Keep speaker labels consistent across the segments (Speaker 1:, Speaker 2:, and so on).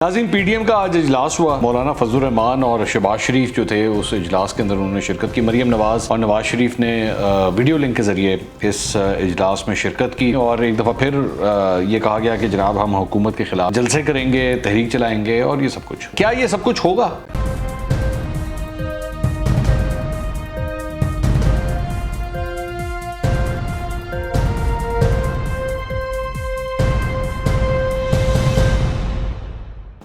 Speaker 1: ناظرین، P D M کا آج اجلاس ہوا۔ مولانا فضل الرحمان اور شہباز شریف جو تھے اس اجلاس کے اندر انہوں نے شرکت کی۔ مریم نواز اور نواز شریف نے ویڈیو لنک کے ذریعے اس اجلاس میں شرکت کی اور ایک دفعہ پھر یہ کہا گیا کہ جناب ہم حکومت کے خلاف جلسے کریں گے، تحریک چلائیں گے اور یہ سب کچھ۔ کیا یہ سب کچھ ہوگا؟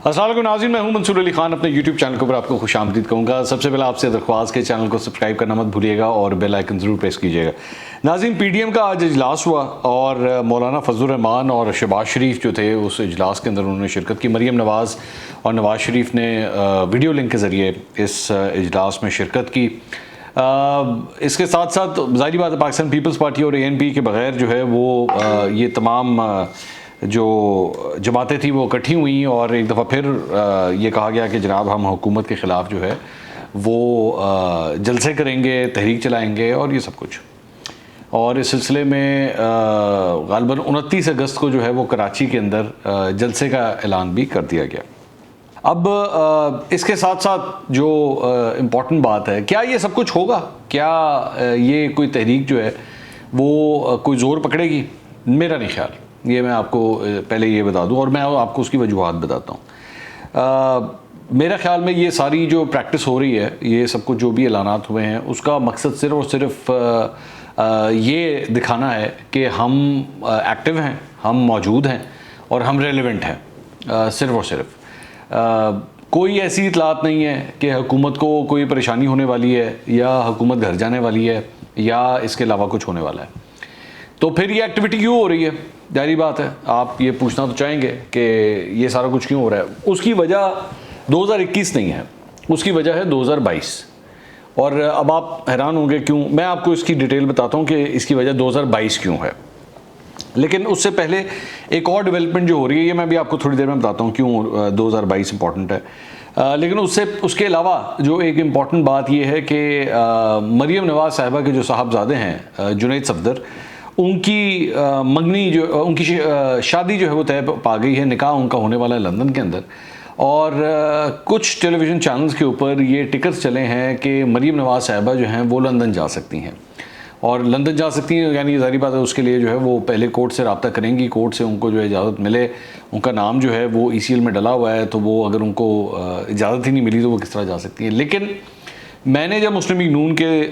Speaker 1: السلام علیکم ناظرین، میں ہوں منصور علی خان۔ اپنے یوٹیوب چینل کے اوپر آپ کو خوش آمدید کہوں گا۔ سب سے پہلے آپ سے درخواست کے چینل کو سبسکرائب کرنا مت بھولیے گا اور بیل آئیکن ضرور پریس کیجیے گا۔ ناظرین، پی ڈی ایم کا آج اجلاس ہوا اور مولانا فضل الرحمان اور شہباز شریف جو تھے اس اجلاس کے اندر انہوں نے شرکت کی۔ مریم نواز اور نواز شریف نے ویڈیو لنک کے ذریعے اس اجلاس میں شرکت کی۔ اس کے ساتھ ساتھ ظاہری بات ہے پاکستان پیپلز پارٹی اور اے این پی کے بغیر جو ہے وہ یہ تمام جو جماعتیں تھیں وہ اکٹھی ہوئیں اور ایک دفعہ پھر یہ کہا گیا کہ جناب ہم حکومت کے خلاف جو ہے وہ جلسے کریں گے، تحریک چلائیں گے اور یہ سب کچھ۔ اور اس سلسلے میں غالباً 29 اگست کو جو ہے وہ کراچی کے اندر جلسے کا اعلان بھی کر دیا گیا۔ اب اس کے ساتھ ساتھ جو امپورٹنٹ بات ہے، کیا یہ سب کچھ ہوگا؟ کیا یہ کوئی تحریک جو ہے وہ کوئی زور پکڑے گی؟ میرا نہیں خیال۔ یہ میں آپ کو پہلے یہ بتا دوں اور میں آپ کو اس کی وجوہات بتاتا ہوں۔ میرا خیال میں یہ ساری جو پریکٹس ہو رہی ہے، یہ سب کچھ جو بھی اعلانات ہوئے ہیں، اس کا مقصد صرف اور صرف یہ دکھانا ہے کہ ہم ایکٹیو ہیں، ہم موجود ہیں اور ہم ریلیونٹ ہیں۔ صرف اور صرف کوئی ایسی اطلاعات نہیں ہے کہ حکومت کو کوئی پریشانی ہونے والی ہے یا حکومت گھر جانے والی ہے یا اس کے علاوہ کچھ ہونے والا ہے۔ تو پھر یہ ایکٹیویٹی کیوں ہو رہی ہے؟ ظاہری بات ہے آپ یہ پوچھنا تو چاہیں گے کہ یہ سارا کچھ کیوں ہو رہا ہے۔ اس کی وجہ 2021 نہیں ہے، اس کی وجہ ہے 2022۔ اور اب آپ حیران ہوں گے کیوں، میں آپ کو اس کی ڈیٹیل بتاتا ہوں کہ اس کی وجہ 2022 کیوں ہے۔ لیکن اس سے پہلے ایک اور ڈیولپمنٹ جو ہو رہی ہے، یہ میں بھی آپ کو تھوڑی دیر میں بتاتا ہوں کیوں 2022 امپورٹنٹ ہے۔ لیکن اس کے علاوہ جو ایک امپورٹنٹ بات یہ ہے کہ مریم نواز صاحبہ کے جو صاحبزادے ہیں جنید صفدر، ان کی منگنی جو ان کی شادی جو ہے وہ طے پا گئی ہے، نکاح ان کا ہونے والا ہے لندن کے اندر۔ اور کچھ ٹیلی ویژن چینلز کے اوپر یہ ٹکرز چلے ہیں کہ مریم نواز صاحبہ جو ہیں وہ لندن جا سکتی ہیں، اور لندن جا سکتی ہیں یعنی ظاہری بات ہے اس کے لیے جو ہے وہ پہلے کورٹ سے رابطہ کریں گی، کورٹ سے ان کو جو ہے اجازت ملے۔ ان کا نام جو ہے وہ ECL میں ڈلا ہوا ہے، تو وہ اگر ان کو اجازت ہی نہیں ملی تو وہ کس طرح جا سکتی ہیں۔ لیکن میں نے جب مسلم لیگ نون کے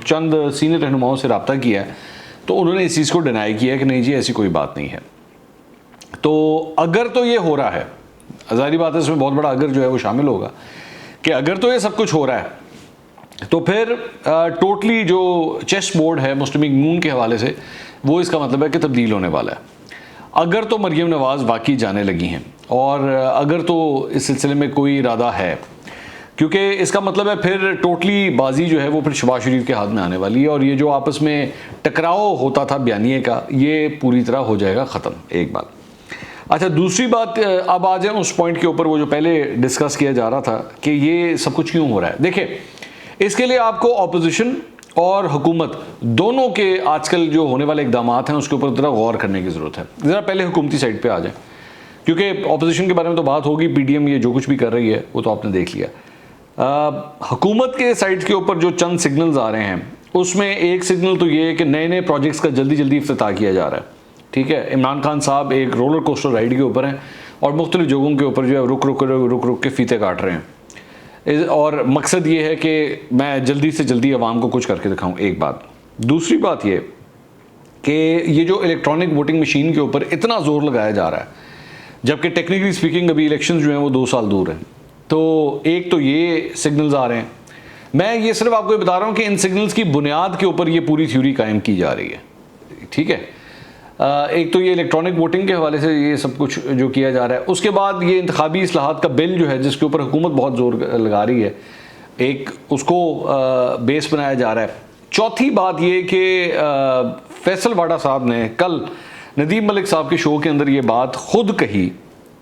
Speaker 1: چند سینئر رہنماؤں سے رابطہ کیا ہے تو انہوں نے اس چیز کو ڈینائی کیا ہے کہ نہیں جی ایسی کوئی بات نہیں ہے۔ تو اگر تو یہ ہو رہا ہے، ظاہری بات ہے اس میں بہت بڑا اگر جو ہے وہ شامل ہوگا کہ اگر تو یہ سب کچھ ہو رہا ہے تو پھر ٹوٹلی جو چیس بورڈ ہے مسلم لیگ نون کے حوالے سے وہ اس کا مطلب ہے کہ تبدیل ہونے والا ہے۔ اگر تو مریم نواز واقعی جانے لگی ہیں اور اگر تو اس سلسلے میں کوئی ارادہ ہے، کیونکہ اس کا مطلب ہے پھر ٹوٹلی بازی جو ہے وہ پھر شہباز شریف کے ہاتھ میں آنے والی ہے، اور یہ جو آپس میں ٹکراؤ ہوتا تھا بیانیے کا، یہ پوری طرح ہو جائے گا ختم۔ ایک بات۔ اچھا، دوسری بات، اب آ جائیں اس پوائنٹ کے اوپر وہ جو پہلے ڈسکس کیا جا رہا تھا کہ یہ سب کچھ کیوں ہو رہا ہے۔ دیکھیں، اس کے لیے آپ کو اپوزیشن اور حکومت دونوں کے آج کل جو ہونے والے اقدامات ہیں اس کے اوپر ذرا غور کرنے کی ضرورت ہے۔ ذرا پہلے حکومتی سائڈ پہ آ جائیں، کیونکہ اپوزیشن کے بارے میں تو بات ہوگی، پی ڈی ایم یہ جو کچھ بھی کر رہی ہے وہ تو آپ نے دیکھ لیا۔ حکومت کے سائڈ کے اوپر جو چند سگنلز آ رہے ہیں، اس میں ایک سگنل تو یہ ہے کہ نئے نئے پروجیکٹس کا جلدی جلدی افتتاح کیا جا رہا ہے۔ ٹھیک ہے، عمران خان صاحب ایک رولر کوسٹر رائڈ کے اوپر ہیں اور مختلف جگہوں کے اوپر جو ہے رک کے فیتے کاٹ رہے ہیں، اور مقصد یہ ہے کہ میں جلدی سے جلدی عوام کو کچھ کر کے دکھاؤں۔ ایک بات۔ دوسری بات یہ کہ یہ جو الیکٹرانک ووٹنگ مشین کے اوپر اتنا زور لگایا جا رہا ہے، جبکہ ٹیکنیکلی سپیکنگ ابھی الیکشنز جو ہیں وہ 2 سال دور ہیں، تو ایک تو یہ سگنلز آ رہے ہیں۔ میں یہ صرف آپ کو یہ بتا رہا ہوں کہ ان سگنلز کی بنیاد کے اوپر یہ پوری تھیوری قائم کی جا رہی ہے۔ ٹھیک ہے، ایک تو یہ الیکٹرانک ووٹنگ کے حوالے سے یہ سب کچھ جو کیا جا رہا ہے، اس کے بعد یہ انتخابی اصلاحات کا بل جو ہے جس کے اوپر حکومت بہت زور لگا رہی ہے، ایک اس کو بیس بنایا جا رہا ہے۔ چوتھی بات یہ کہ فیصل واڈا صاحب نے کل ندیم ملک صاحب کے شو کے اندر یہ بات خود کہی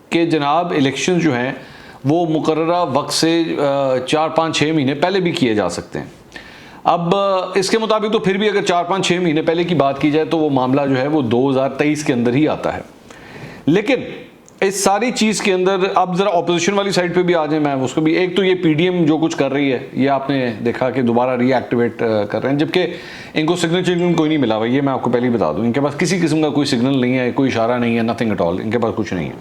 Speaker 1: کہ جناب الیکشن جو ہیں وہ مقررہ وقت سے 4 5 6 مہینے پہلے بھی کیے جا سکتے ہیں۔ اب اس کے مطابق تو پھر بھی اگر 4 5 6 مہینے پہلے کی بات کی جائے تو وہ معاملہ جو ہے وہ 2023 کے اندر ہی آتا ہے۔ لیکن اس ساری چیز کے اندر اب ذرا اپوزیشن والی سائڈ پہ بھی آ جائیں، میں اس کو بھی، ایک تو یہ پی ڈی ایم جو کچھ کر رہی ہے یہ آپ نے دیکھا کہ دوبارہ ری ایکٹیویٹ کر رہے ہیں، جبکہ ان کو سگنل کوئی نہیں ملا ہوا، یہ میں آپ کو پہلے ہی بتا دوں، ان کے پاس کسی قسم کا کوئی سگنل نہیں ہے، کوئی اشارہ نہیں ہے، نتھنگ ایٹ آل، ان کے پاس کچھ نہیں ہے.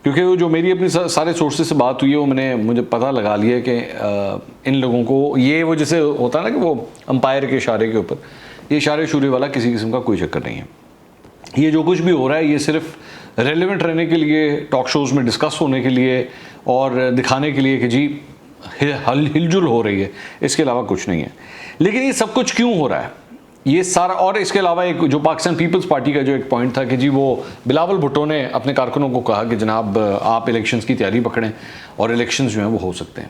Speaker 1: کیونکہ وہ جو میری اپنی سارے سورسز سے بات ہوئی ہے، وہ مجھے پتہ لگا لیا کہ ان لوگوں کو یہ وہ جیسے ہوتا ہے نا کہ وہ امپائر کے اشارے کے اوپر، یہ اشارے شورے والا کسی قسم کا کوئی چکر نہیں ہے. یہ جو کچھ بھی ہو رہا ہے یہ صرف ریلیونٹ رہنے کے لیے، ٹاک شوز میں ڈسکس ہونے کے لیے اور دکھانے کے لیے کہ جی ہل جل ہو رہی ہے، اس کے علاوہ کچھ نہیں ہے. لیکن یہ سب کچھ کیوں ہو رہا ہے یہ سارا؟ اور اس کے علاوہ ایک جو پاکستان پیپلز پارٹی کا جو ایک پوائنٹ تھا کہ جی وہ بلاول بھٹو نے اپنے کارکنوں کو کہا کہ جناب آپ الیکشنز کی تیاری پکڑیں اور الیکشنز جو ہیں وہ ہو سکتے ہیں.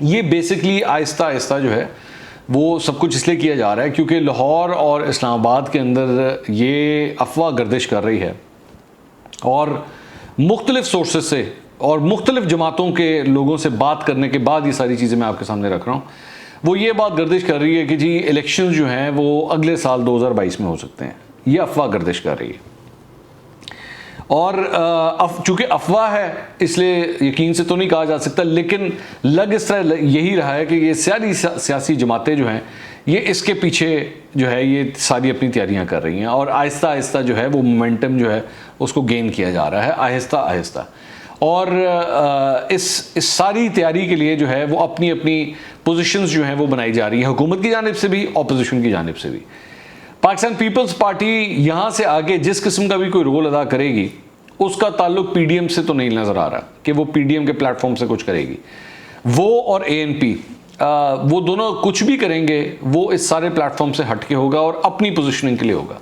Speaker 1: یہ بیسکلی آہستہ آہستہ جو ہے وہ سب کچھ اس لیے کیا جا رہا ہے کیونکہ لاہور اور اسلام آباد کے اندر یہ افواہ گردش کر رہی ہے، اور مختلف سورسز سے اور مختلف جماعتوں کے لوگوں سے بات کرنے کے بعد یہ ساری چیزیں میں آپ کے سامنے رکھ رہا ہوں. وہ یہ بات گردش کر رہی ہے کہ جی الیکشنز جو ہیں وہ اگلے سال 2022 میں ہو سکتے ہیں، یہ افواہ گردش کر رہی ہے. اور چونکہ افواہ ہے اس لیے یقین سے تو نہیں کہا جا سکتا، لیکن لگ اس طرح یہی رہا ہے کہ یہ ساری سیاسی جماعتیں جو ہیں یہ اس کے پیچھے جو ہے یہ ساری اپنی تیاریاں کر رہی ہیں، اور آہستہ آہستہ جو ہے وہ مومنٹم جو ہے اس کو گین کیا جا رہا ہے آہستہ آہستہ. اور اس ساری تیاری کے لیے جو ہے وہ اپنی اپنی پوزیشنز جو ہیں وہ بنائی جا رہی ہیں، حکومت کی جانب سے بھی، اپوزیشن کی جانب سے بھی. پاکستان پیپلز پارٹی یہاں سے آگے جس قسم کا بھی کوئی رول ادا کرے گی اس کا تعلق پی ڈی ایم سے تو نہیں نظر آ رہا کہ وہ پی ڈی ایم کے پلیٹ فارم سے کچھ کرے گی. وہ اور اے این پی وہ دونوں کچھ بھی کریں گے وہ اس سارے پلیٹ فارم سے ہٹ کے ہوگا اور اپنی پوزیشننگ کے لیے ہوگا.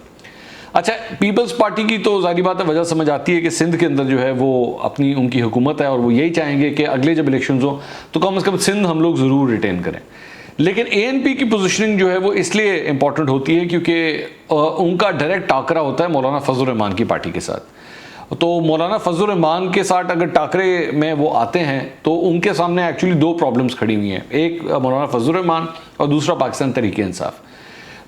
Speaker 1: اچھا، پیپلز پارٹی کی تو ظاہری بات ہے وجہ سمجھ آتی ہے کہ سندھ کے اندر جو ہے وہ اپنی ان کی حکومت ہے اور وہ یہی چاہیں گے کہ اگلے جب الیکشنز ہوں تو کم از کم سندھ ہم لوگ ضرور ریٹین کریں. لیکن اے این پی کی پوزیشننگ جو ہے وہ اس لیے امپورٹنٹ ہوتی ہے کیونکہ ان کا ڈائریکٹ ٹاکرا ہوتا ہے مولانا فضل الرحمان کی پارٹی کے ساتھ. تو مولانا فضل الرحمان کے ساتھ اگر ٹاکرے میں وہ آتے ہیں تو ان کے سامنے ایکچولی دو پرابلمز کھڑی ہوئی ہیں، ایک مولانا فضل الرحمان اور دوسرا پاکستان تحریک انصاف.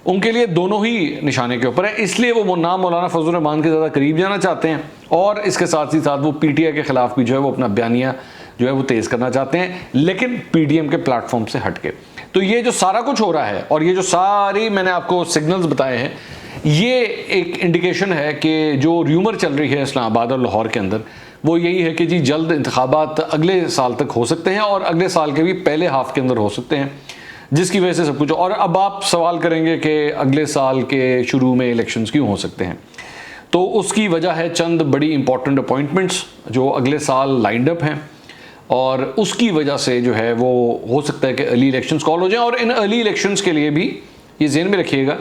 Speaker 1: ان کے لیے دونوں ہی نشانے کے اوپر ہے، اس لیے وہ نام مولانا فضل الرحمان کے زیادہ قریب جانا چاہتے ہیں، اور اس کے ساتھ ہی ساتھ وہ پی ٹی آئی کے خلاف بھی جو ہے وہ اپنا بیانیہ جو ہے وہ تیز کرنا چاہتے ہیں، لیکن پی ڈی ایم کے پلیٹ فارم سے ہٹ کے. تو یہ جو سارا کچھ ہو رہا ہے اور یہ جو ساری میں نے آپ کو سگنلز بتائے ہیں، یہ ایک انڈیکیشن ہے کہ جو ریومر چل رہی ہے اسلام آباد اور لاہور کے اندر وہ یہی ہے کہ جی جلد انتخابات اگلے سال تک ہو سکتے ہیں اور اگلے سال کے بھی پہلے ہاف کے اندر ہو سکتے ہیں، جس کی وجہ سے سب کچھ. اور اب آپ سوال کریں گے کہ اگلے سال کے شروع میں الیکشنز کیوں ہو سکتے ہیں، تو اس کی وجہ ہے چند بڑی امپورٹنٹ اپوائنٹمنٹس جو اگلے سال لائنڈ اپ ہیں، اور اس کی وجہ سے جو ہے وہ ہو سکتا ہے کہ ارلی الیکشنز کال ہو جائیں. اور ان ارلی الیکشنز کے لیے بھی یہ ذہن میں رکھیے گا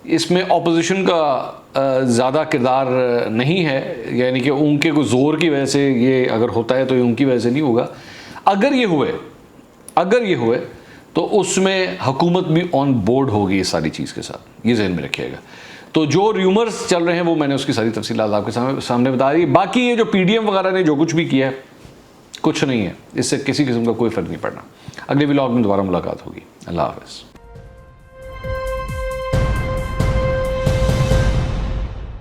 Speaker 1: اس میں اپوزیشن کا زیادہ کردار نہیں ہے، یعنی کہ ان کے کوئی زور کی وجہ سے یہ اگر ہوتا ہے تو یہ ان کی وجہ سے نہیں ہوگا. اگر یہ ہوئے تو اس میں حکومت بھی آن بورڈ ہوگی اس ساری چیز کے ساتھ، یہ ذہن میں رکھیے گا. تو جو ریومرز چل رہے ہیں وہ میں نے اس کی ساری تفصیلات آپ کے سامنے بتا دی. باقی یہ جو پی ڈی ایم وغیرہ نے جو کچھ بھی کیا ہے کچھ نہیں ہے، اس سے کسی قسم کا کوئی فرق نہیں پڑنا. اگلے ولاگ میں دوبارہ ملاقات ہوگی. اللہ حافظ.